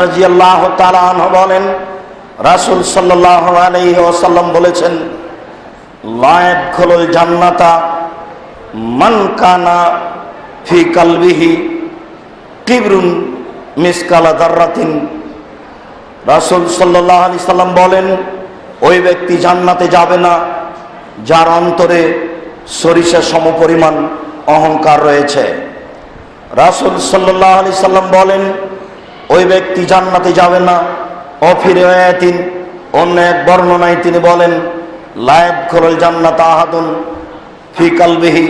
রাদিয়াল্লাহু তাআলা আনহু বলেন, রাসূল সাল্লাল্লাহু আলাইহি ওয়াসাল্লাম বলেছেন, লা ইয়াদখুলুল জান্নাতা মান কানা ফি কলবিহি কিবরুন মিসকালা যাররাতিন। রাসূল সাল্লাল্লাহু আলাইহি সাল্লাম বলেন, ওই ব্যক্তি জান্নাতে যাবে না যার অন্তরে সরিষা সমপরিমাণ অহংকার রয়েছে। রাসূল সাল্লাল্লাহু আলাইহি সাল্লাম বলেন, ওই ব্যক্তি জান্নাতে যাবে না। অফিরায়াতিন, অন্য এক বর্ণনায় তিনি বলেন, লা ইয়াদখুলুল জান্নাতা আহাদুন ফি কলবিহি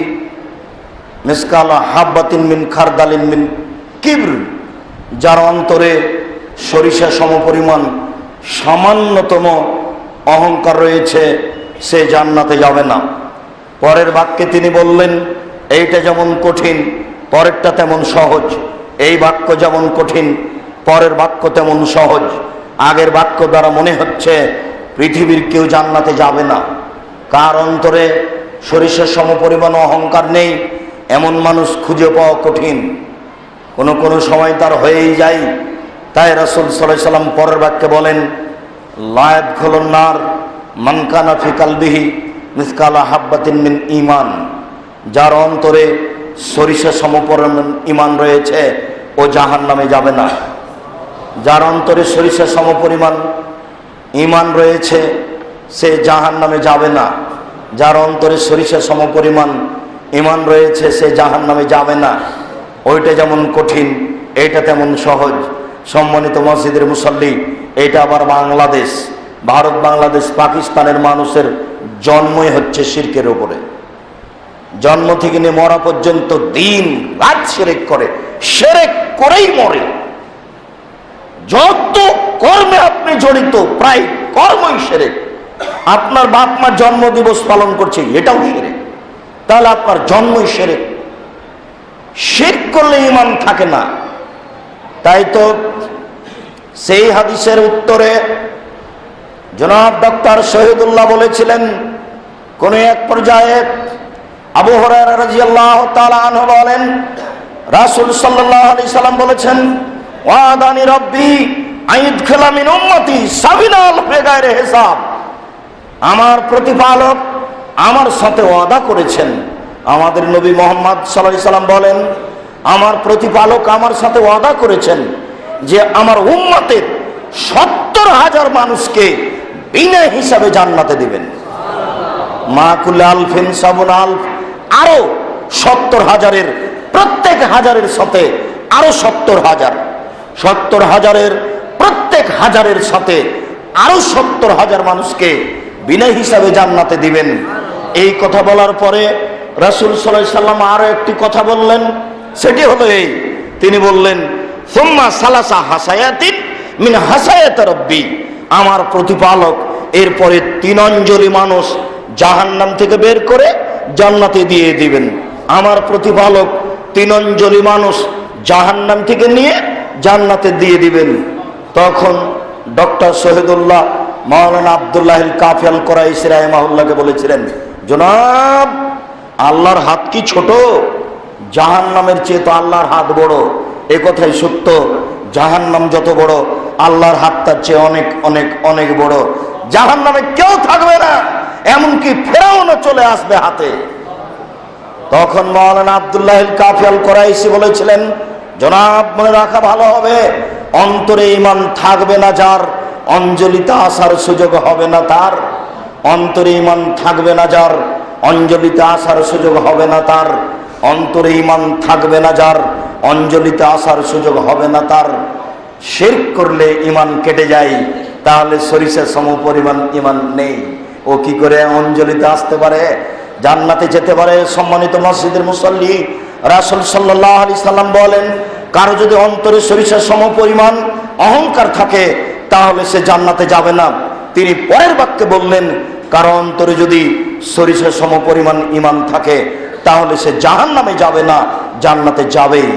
মিসকালা হাববাতিন মিন খারদালিন মিন কিবর, যার অন্তরে সরিষা সমপরিমাণ সামান্যতম অহংকার রয়েছে, সে জান্নাতে যাবে না। পরের বাক্যে তিনি বললেন, এইটা যেমন কঠিন পরেরটা তেমন সহজ। এই বাক্য যেমন কঠিন পরের বাক্য তেমন সহজ। আগের বাক্য দ্বারা মনে হচ্ছে পৃথিবীর কেউ জান্নাতে যাবে না। কার অন্তরে সরিষার সমপরিমাণ অহংকার নেই এমন মানুষ খুঁজে পাওয়া কঠিন। কোনো সময় তার হয়েই যায়। তাই রাসূল সাল্লাল্লাহু আলাইহি সাল্লাম পরের বাক্যে বলেন, লা ইয়াদখুলুন নার মান কানা ফি কলবিহি মিসকালা হাববাতিন মিন ঈমান, যার অন্তরে সরিষা সমপরিমাণ ঈমান রয়েছে ও জাহান্নামে যাবে না। যার অন্তরে সরিষা সমপরিমাণ ঈমান রয়েছে সে জাহান্নামে যাবে না। যার অন্তরে সরিষা সমপরিমাণ ঈমান রয়েছে সে জাহান্নামে যাবে না। ওইটা যেমন কঠিন এইটা তেমন সহজ। সম্মানিত মসজিদের মুসল্লি, এইটা আবার বাংলাদেশ, ভারত, বাংলাদেশ, পাকিস্তানের মানুষের জন্মই হচ্ছে শিরকের উপরে। জন্ম থেকে নিয়ে মরা পর্যন্ত দিন রাত শিরক করে, শিরক করেই মরে। যত কর্মে আপনি জড়িত প্রায় কর্মই শিরক। আপনার বাপ মা জন্ম দিবস পালন করছে, এটাও শিরক। তাহলে আপনার জন্মই শিরক। শিরক করলে ঈমান থাকে না। তাই তো সেই হাদিসের উত্তরে জনাব ডক্টর শহীদুল্লাহ বলেছিলেন, কোন এক পর্যায়ে আবু হুরায়রা রাদিয়াল্লাহু তাআলা আনহু বলেন, রাসূল সাল্লাল্লাহু আলাইহি সাল্লাম বলেছেন, ওয়াদানি রাব্বি আইদখিলা মিন উম্মতি সাবিনাল বিগাইরি হিসাব। আমার প্রতিপালক আমার সাথে ওয়াদা করেছেন। আমাদের নবী মুহাম্মদ সাল্লাল্লাহু আলাইহি সাল্লাম বলেন, আমার প্রতিপালক আমার সাথে ওয়াদা করেছেন যে আমার উম্মতের ৭০,০০০ মানুষকে বিনা হিসাবে জান্নাতে দিবেন। মা কুল্লি আলফিন সাবুন আলফ, আরো ৭০,০০০-এর প্রত্যেক হাজারের সাথে আরো ৭০,০০০, ৭০,০০০-এর প্রত্যেক হাজারের সাথে আরো ৭০,০০০ মানুষকে বিনা হিসাবে জান্নাতে দিবেন। এই কথা বলার পরে রাসূল সাল্লাল্লাহু আলাইহি সাল্লাম আরো একটি কথা বললেন, সেটি হলো এই, তিনি বললেন, সুম্মা সালাসা হাসায়াতিন মিন হাসায়াতি রাব্বি, আমার প্রতিপালক এরপরে ৩ অঞ্জলি মানুষ জাহান্নাম থেকে বের করে জান্নাতে দিয়ে দিবেন। আমার প্রতিপালক ৩ অঞ্জলি মানুষ জাহান্নাম থেকে নিয়ে জান্নাতে দিয়ে দিবেন। তখন ডক্টর শহীদুল্লাহ মাওলানা আব্দুল্লাহিল কাফি আল কুরাইশি রাহিমাহুল্লাহকে বলেছিলেন, জনাব আল্লাহর হাত কি ছোট? জাহান্নামের চেয়ে তো আল্লাহর হাত বড়। এ কথাই সত্য। জাহান্নাম যত বড় আল্লাহর হাত তার চেয়ে অনেক অনেক অনেক বড়। জাহান্নামে কেউ থাকবে না, এমনকি ফেরাউনও চলে আসবে হাতে। তখন মাওলানা আব্দুল্লাহিল কাফি আল কুরাইশি বলেছিলেন, জনাব মনে রাখা ভালো হবে, অন্তরে ঈমান থাকবে না যার, অঞ্জলিতে আসার সুযোগ হবে না তার। অন্তরে ঈমান থাকবে না যার, অঞ্জলিতে আসার সুযোগ হবে না তার। অন্তরে ঈমান থাকবে না যার, অঞ্জলিতে আসার সুযোগ হবে না তার। শিরক করলে ঈমান কেটে যায়, তাহলে সরিষা সমপরিমাণ ঈমান নেই। ও কি করে অঞ্জলিতে আসতে পারে, জান্নাতে যেতে পারে? সম্মানিত মসজিদের মুসল্লি, রাসূল সাল্লাল্লাহু আলাইহি সাল্লাম বলেন, কারো যদি অন্তরে সরিষা সমপরিমাণ অহংকার থাকে তাহলে সে জান্নাতে যাবে না। তিনি পরের বাক্যে বললেন, কারো অন্তরে যদি সরিষা সমপরিমাণ ঈমান থাকে তাহলে সে জাহান্নামে যাবে না, জান্নাতে যাবেই।